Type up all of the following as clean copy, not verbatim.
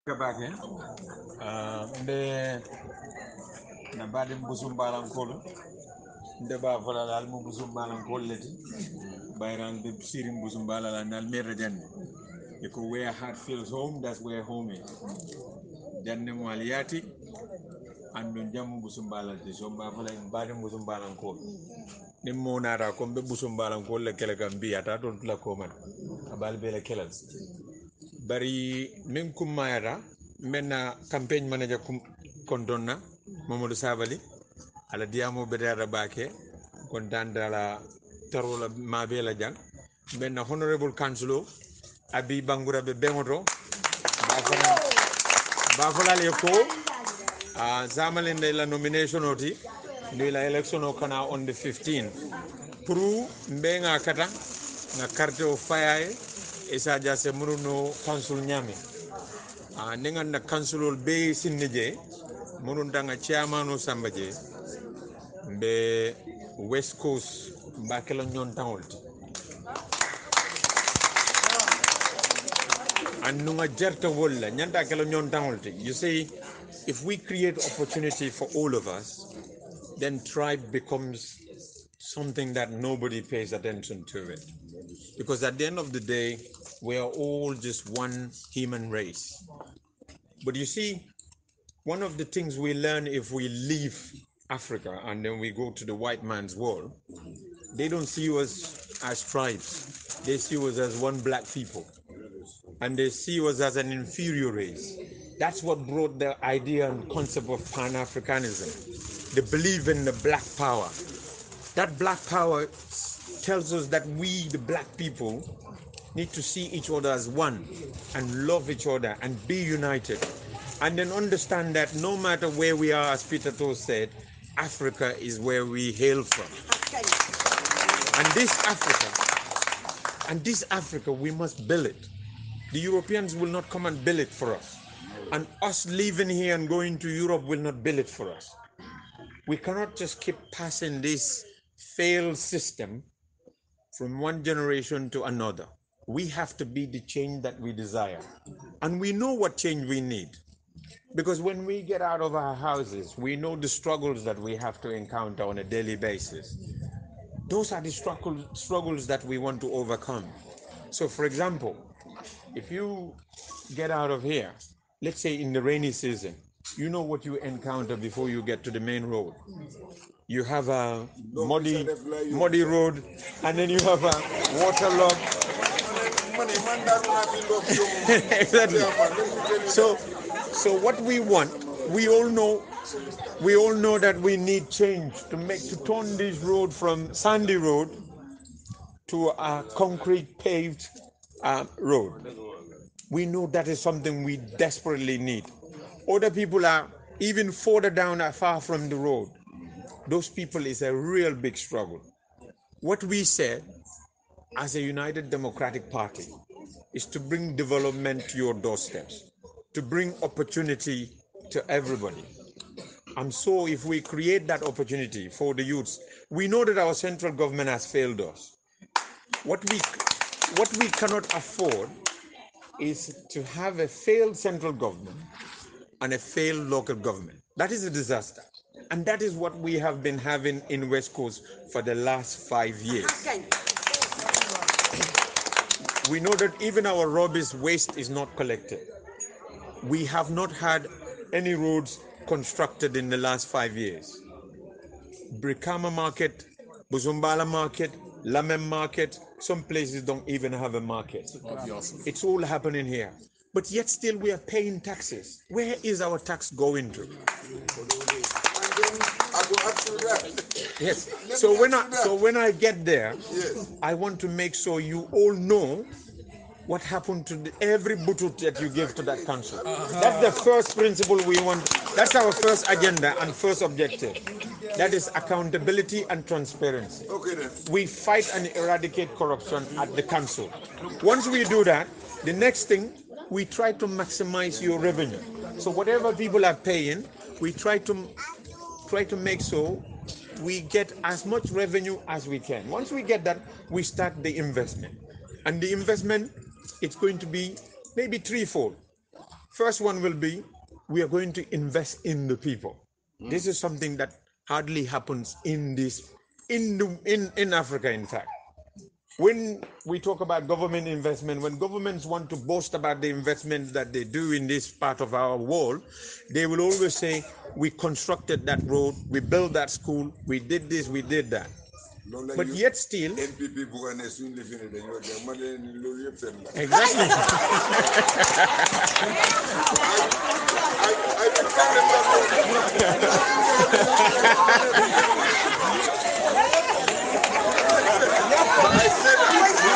Kabake mbe na bade Busumbala nkolo nde ba fola dal mo Busumbala nkolo leti bayran be sirim Busumbala la nal mere janne because where heart feels home, that's where home is. Janne mo aliati ando jamu Busumbala te so ba fola bade Busumbala nkolo ni mo nara ko be Busumbala nkolo le kele gambi ata don la ko man abal be le kelal bari min kummayata menna campaign manager kondonna Mamadou Sabali ala diamo bedara bake kon dandala tarola mabela jang menna honorable councilor abi bangura be bemoto ba falale ko zamale ndey la nomination oti ndi la election o kana on the 15 pour mbenga kata na carte o fayaye e sadia se muruno council nyame nengan na councilol be sinneje murun danga chairman o sambaje be West Coast mbakelo nyon tangolti annunga jerta wolla nyanda kelo nyon tangolti. You see, if we create opportunity for all of us, then tribe becomes something that nobody pays attention to it. Because at the end of the day, we are all just one human race. But you see, one of the things we learn if we leave Africa and then we go to the white man's world, they don't see us as tribes. They see us as one black people. And they see us as an inferior race. That's what brought the idea and concept of Pan-Africanism, the belief in the black power. That black power tells us that we, the black people, need to see each other as one and love each other and be united. And then understand that no matter where we are, as Peter Toh said, Africa is where we hail from. And this Africa, we must build it. The Europeans will not come and build it for us. And us living here and going to Europe will not build it for us. We cannot just keep passing this failed system from one generation to another. We have to be the change that we desire. And we know what change we need. Because when we get out of our houses, we know the struggles that we have to encounter on a daily basis. Those are the struggles that we want to overcome. So for example, if you get out of here, let's say in the rainy season, you know what you encounter before you get to the main road. You have a muddy road, and then you have a waterlogged. Exactly. So what we want, we all know that we need change to turn this road from sandy road to a concrete paved road. We know that is something we desperately need. Other people are even further down far from the road. Those people is a real big struggle. What we said as a United Democratic Party is to bring development to your doorsteps, to bring opportunity to everybody. And so if we create that opportunity for the youths, we know that our central government has failed us. What we cannot afford is to have a failed central government and a failed local government. That is a disaster. And that is what we have been having in West Coast for the last 5 years. We know that even our rubbish waste is not collected. We have not had any roads constructed in the last 5 years. Brikama Market, Busumbala Market, Lamem Market, some places don't even have a market. It's all happening here. But yet still we are paying taxes. Where is our tax going to? Yes. So when I get there, I want to make sure you all know what happened to every butut that you give to that council. That's the first principle we want. That's our first agenda and first objective. That is accountability and transparency. We fight and eradicate corruption at the council. Once we do that, the next thing, we try to maximize your revenue. So whatever people are paying, we try to make so we get as much revenue as we can. Once we get that, we start the investment. And the investment, it's going to be maybe threefold. First one will be, we are going to invest in the people. This is something that hardly happens in Africa, in fact. When we talk about government investment, when governments want to boast about the investments that they do in this part of our world, they will always say, we constructed that road, we built that school, we did this, we did that. But yet still, exactly.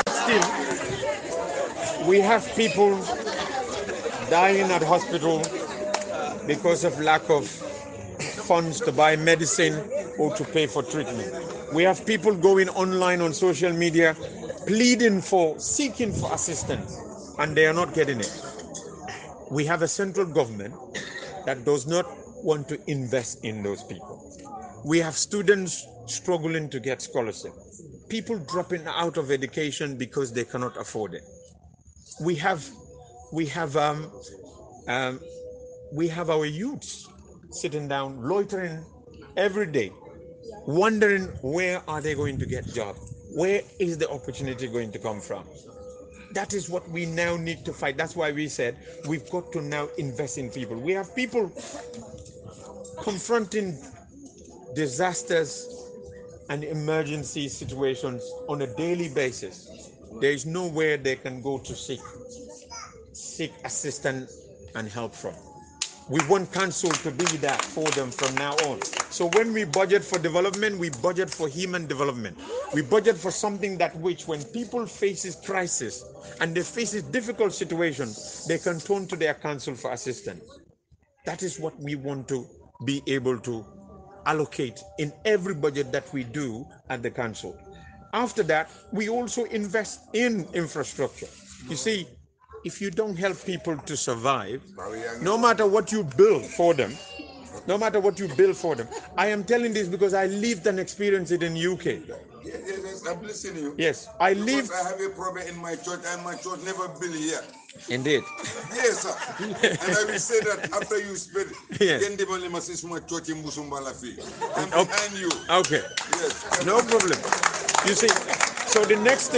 Still, we have people dying at hospital because of lack of funds to buy medicine or to pay for treatment. We have people going online on social media seeking for assistance, and they are not getting it. We have a central government that does not want to invest in those people. We have students struggling to get scholarship. People dropping out of education because they cannot afford it. We have our youths sitting down, loitering every day, wondering where are they going to get jobs? Where is the opportunity going to come from? That is what we now need to fight. That's why we said we've got to now invest in people. We have people confronting disasters and emergency situations on a daily basis. There is nowhere they can go to seek assistance and help from. We want council to be that for them from now on. So when we budget for development, we budget for human development. We budget for something that which, when people faces crisis and they faces difficult situations, they can turn to their council for assistance. That is what we want to be able to allocate in every budget that we do at the council. After that, we also invest in infrastructure. You see, if you don't help people to survive, no matter what you build for them, I am telling this because I lived and experienced it in UK. Yes, I'm listening to you. Yes, I lived. I have a problem in my church, and my church never built here. Indeed. Yes, sir. And I will say that after you spend, yes. My church in Busumbala fee. I'm behind you. Okay. Yes. No problem. You see, so the next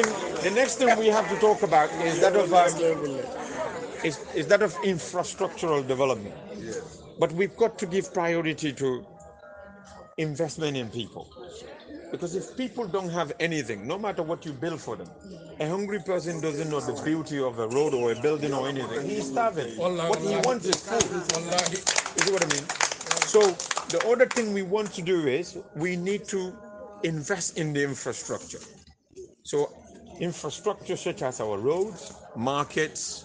thing we have to talk about is that of infrastructural development. Yes. But we've got to give priority to investment in people. Because if people don't have anything, no matter what you build for them, a hungry person doesn't know the beauty of a road or a building or anything. He's starving. What he wants is food. You see what I mean? So the other thing we want to do is we need to invest in the infrastructure. So infrastructure such as our roads, markets,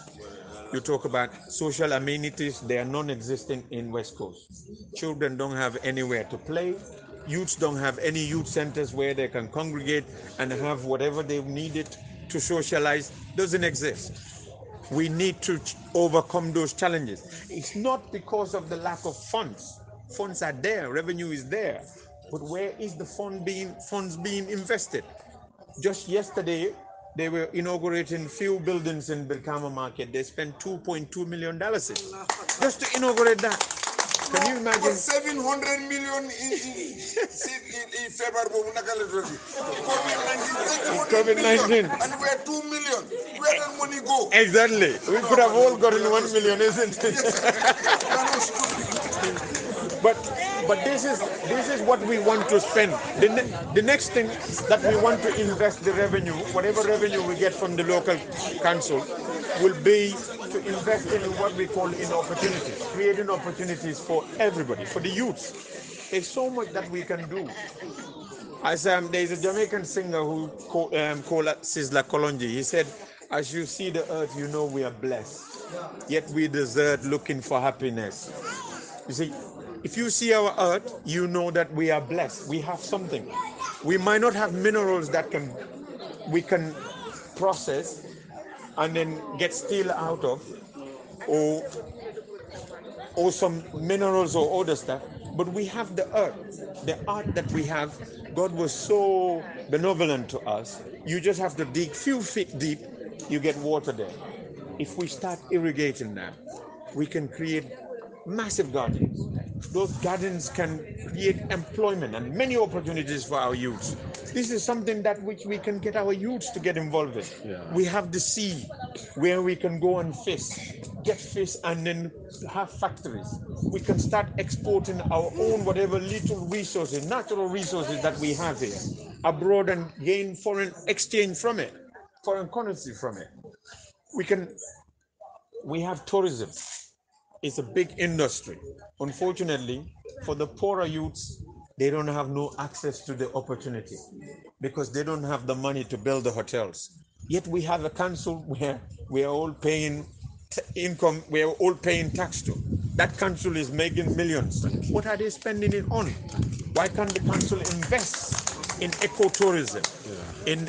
you talk about social amenities, they are non-existent in West Coast. Children don't have anywhere to play. Youths don't have any youth centers where they can congregate and have whatever they needed to socialize. Doesn't exist. We need to overcome those challenges. It's not because of the lack of funds. Funds are there, revenue is there. But where is the funds being invested? Just yesterday, they were inaugurating few buildings in 𝒂𝒂𝒏 market. They spent $2.2 million just to inaugurate that. Can you imagine? 700 million in February. COVID-19. And we're 2 million. Where did money go? Exactly. We could have all gotten 1 million, isn't it? But this is what we want to spend. The next thing that we want to invest the revenue, whatever revenue we get from the local council, will be to invest in what we call in opportunities, creating opportunities for everybody, for the youths. There's so much that we can do. As there's a Jamaican singer who called 𝒒𝒊𝒏 Kolonji. He said, "As you see the earth, you know we are blessed. Yet we desert looking for happiness." You see, if you see our earth, you know that we are blessed. We have something. We might not have minerals that we can process and then get steel out of, or some minerals or other stuff, but we have the earth. The earth that we have, God was so benevolent to us. You just have to dig few feet deep, you get water there. If we start irrigating that, we can create massive gardens. Those gardens can create employment and many opportunities for our youths. This is something that which we can get our youths to get involved in. Yeah. We have the sea where we can go and fish, get fish and then have factories. We can start exporting our own whatever little resources, natural resources that we have here abroad and gain foreign exchange from it, foreign currency from it. We have tourism. It's a big industry. Unfortunately, for the poorer youths, they don't have no access to the opportunity because they don't have the money to build the hotels. Yet we have a council where we are all paying income, we are all paying tax to. That council is making millions. What are they spending it on? Why can't the council invest in ecotourism, in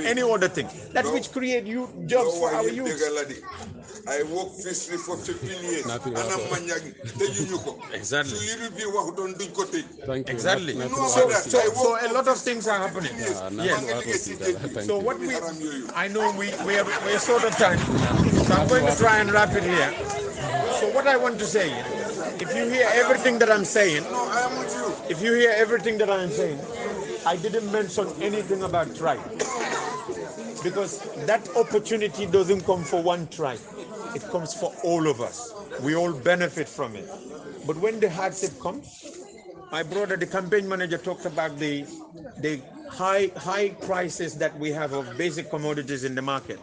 any other thing that which create youth jobs for our youth? I work fishery for 15 years. Exactly. Thank you. Exactly. So a lot of things are happening. Yes. So what I know we're short of time, so I'm going to try and wrap it here. So what I want to say, if you hear everything that I'm saying, I didn't mention anything about tribe. Because that opportunity doesn't come for one tribe. It comes for all of us. We all benefit from it. But when the hardship comes, my brother, the campaign manager, talked about the high prices that we have of basic commodities in the market.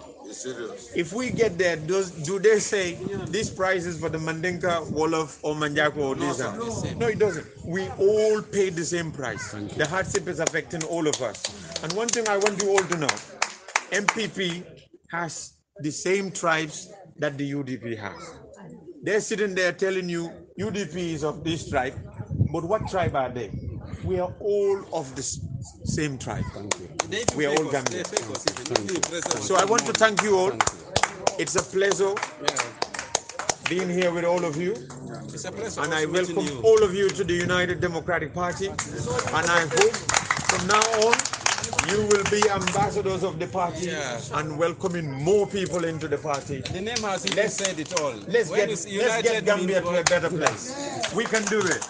If we get there, do they say this price is for the Mandinka, Wolof, or Manjako or this? No, it doesn't. We all pay the same price. The hardship is affecting all of us. And one thing I want you all to know, MPP has the same tribes that the UDP has. They're sitting there telling you UDP is of this tribe, but what tribe are they? We are all of the same tribe. We are all Gambians. So I want to thank you all. It's a pleasure being here with all of you. It's a pleasure. And I welcome all of you to the United Democratic Party. And I hope from now on, you will be ambassadors of the party and welcoming more people into the party. The name has even said it all. Let's get Gambia to a better place. We can do it.